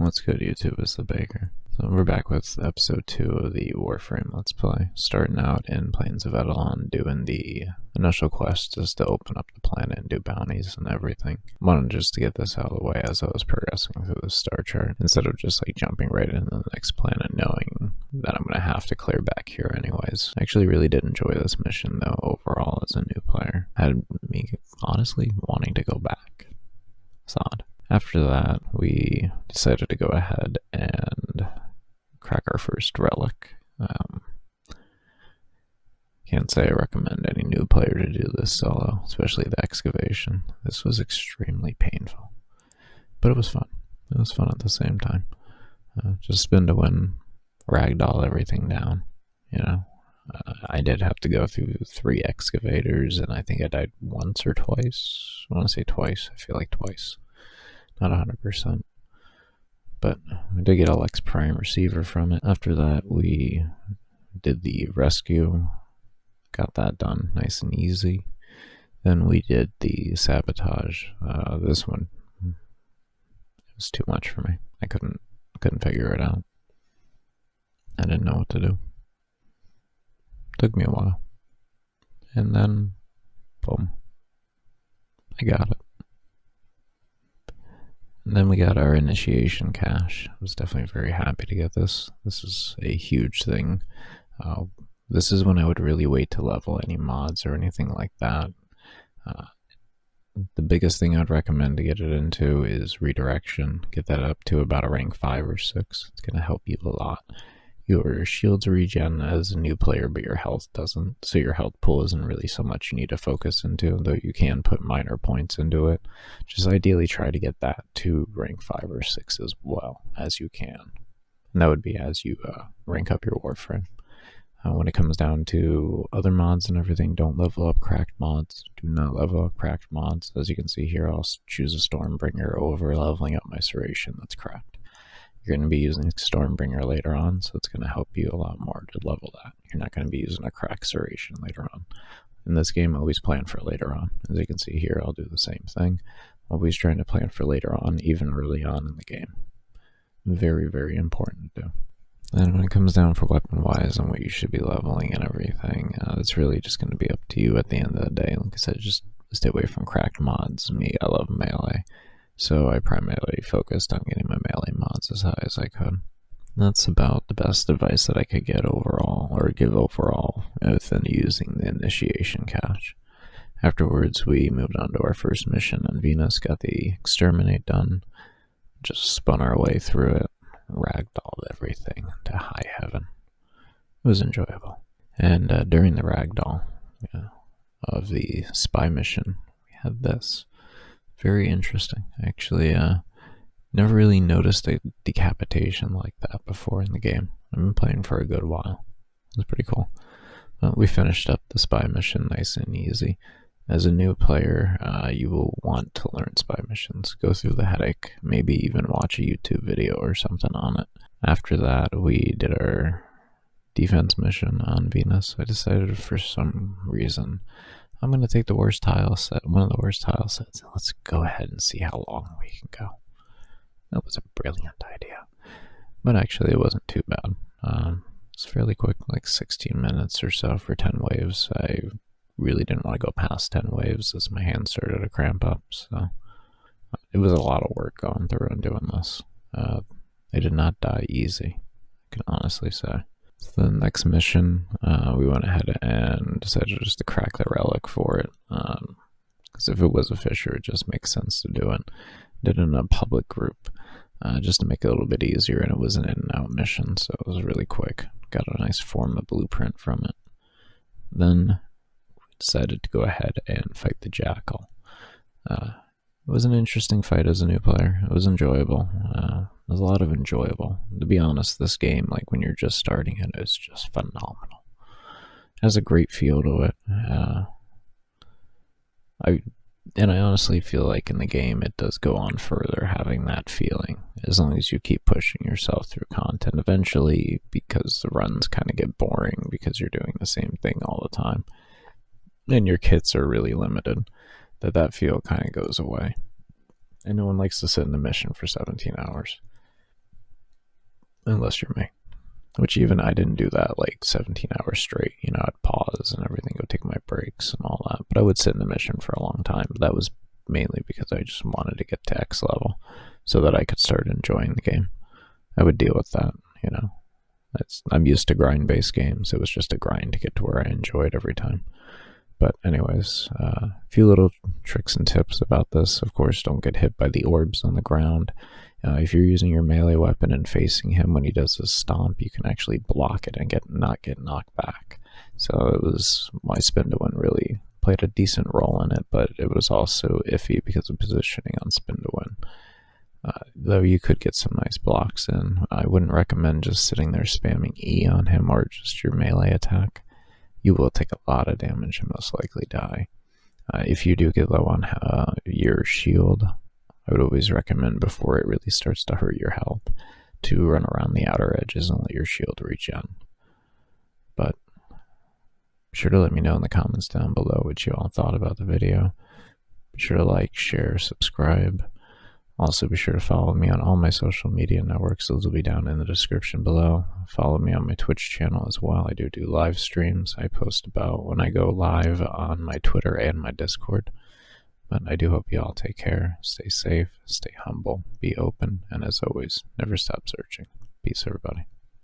What's good, YouTube? It's the Baker. So we're back with episode 2 of the Warframe Let's Play. Starting out in Plains of Edelon, doing the initial quest just to open up the planet and do bounties and everything. Wanted just to get this out of the way as I was progressing through the star chart, instead of just like jumping right into the next planet knowing that I'm going to have to clear back here anyways. I actually really did enjoy this mission though overall as a new player. Had me honestly wanting to go back. It's odd. After that, we decided to go ahead and crack our first relic. Can't say I recommend any new player to do this solo, especially the excavation. This was extremely painful, but it was fun. It was fun at the same time. Just spin to win, ragdoll everything down, you know. I did have to go through 3 excavators, and I think I died once or twice. I want to say twice. I feel like twice. Not 100%, but we did get a Lex Prime receiver from it. After that, we did the rescue, got that done nice and easy. Then we did the sabotage. This one, it was too much for me. I couldn't figure it out. I didn't know what to do. Took me a while, and then boom, I got it. And then we got our initiation cache. I was definitely very happy to get this. This is a huge thing. This is when I would really wait to level any mods or anything like that. The biggest thing I'd recommend to get it into is redirection. Get that up to about a rank 5 or 6. It's going to help you a lot. Your shields regen as a new player, but your health doesn't. So your health pool isn't really so much you need to focus into, though you can put minor points into it. Just ideally try to get that to rank 5 or 6 as well as you can. And that would be as you rank up your Warframe. When it comes down to other mods and everything, don't level up cracked mods. Do not level up cracked mods. As you can see here, I'll choose a Stormbringer over leveling up my Serration. That's cracked. You're going to be using Stormbringer later on, so it's going to help you a lot more to level that. You're not going to be using a cracked Serration later on. In this game, always plan for later on. As you can see here, I'll do the same thing. Always trying to plan for later on, even early on in the game. Very, very important to do. And when it comes down for weapon-wise and what you should be leveling and everything, it's really just going to be up to you at the end of the day. Like I said, just stay away from cracked mods. Me, I love melee. So I primarily focused on getting my melee mods as high as I could. That's about the best advice that I could get overall, or give overall, within using the initiation cache. Afterwards, we moved on to our first mission on Venus, got the exterminate done, just spun our way through it, ragdolled everything to high heaven. It was enjoyable. And during the ragdoll of the spy mission, we had this. Very interesting. Actually, never really noticed a decapitation like that before in the game. I've been playing for a good while. It was pretty cool. We finished up the spy mission nice and easy. As a new player, you will want to learn spy missions. Go through the headache, maybe even watch a YouTube video or something on it. After that, we did our defense mission on Venus. I decided for some reason I'm going to take the worst tile set, one of the worst tile sets, and let's go ahead and see how long we can go. That was a brilliant idea. But actually, it wasn't too bad. It's fairly quick, like 16 minutes or so for 10 waves. I really didn't want to go past 10 waves as my hands started to cramp up, so it was a lot of work going through and doing this. I did not die easy, I can honestly say. So the next mission, we went ahead and decided just to crack the relic for it, because if it was a fisher, it just makes sense to do it. Did it in a public group, just to make it a little bit easier, and it was an in and out mission, so it was really quick. Got a nice form of blueprint from it. Then decided to go ahead and fight the Jackal. It was an interesting fight as a new player. It was enjoyable. There's a lot of enjoyable. To be honest, this game, like when you're just starting it, is just phenomenal. It has a great feel to it. I honestly feel like in the game it does go on further having that feeling, as long as you keep pushing yourself through content. Eventually, because the runs kind of get boring because you're doing the same thing all the time, and your kits are really limited, that feel kind of goes away. And no one likes to sit in the mission for 17 hours. unless you're me. Which even I didn't do that like 17 hours straight. You know, I'd pause and everything, go take my breaks and all that. But I would sit in the mission for a long time. But that was mainly because I just wanted to get to X level so that I could start enjoying the game. I would deal with that, you know. I'm used to grind-based games. It was just a grind to get to where I enjoyed every time. But anyways, a few little tricks and tips about this. Of course, don't get hit by the orbs on the ground. If you're using your melee weapon and facing him when he does his stomp, you can actually block it and not get knocked back. So it was, my spin to win really played a decent role in it, but it was also iffy because of positioning on spin to win. Though you could get some nice blocks in. I wouldn't recommend just sitting there spamming E on him or just your melee attack. You will take a lot of damage and most likely die. If you do get low on your shield, I would always recommend before it really starts to hurt your health to run around the outer edges and let your shield regen. But be sure to let me know in the comments down below what you all thought about the video. Be sure to like, share, subscribe. Also, be sure to follow me on all my social media networks. Those will be down in the description below. Follow me on my Twitch channel as well. I do live streams. I post about when I go live on my Twitter and my Discord. But I do hope you all take care, stay safe, stay humble, be open, and as always, never stop searching. Peace, everybody.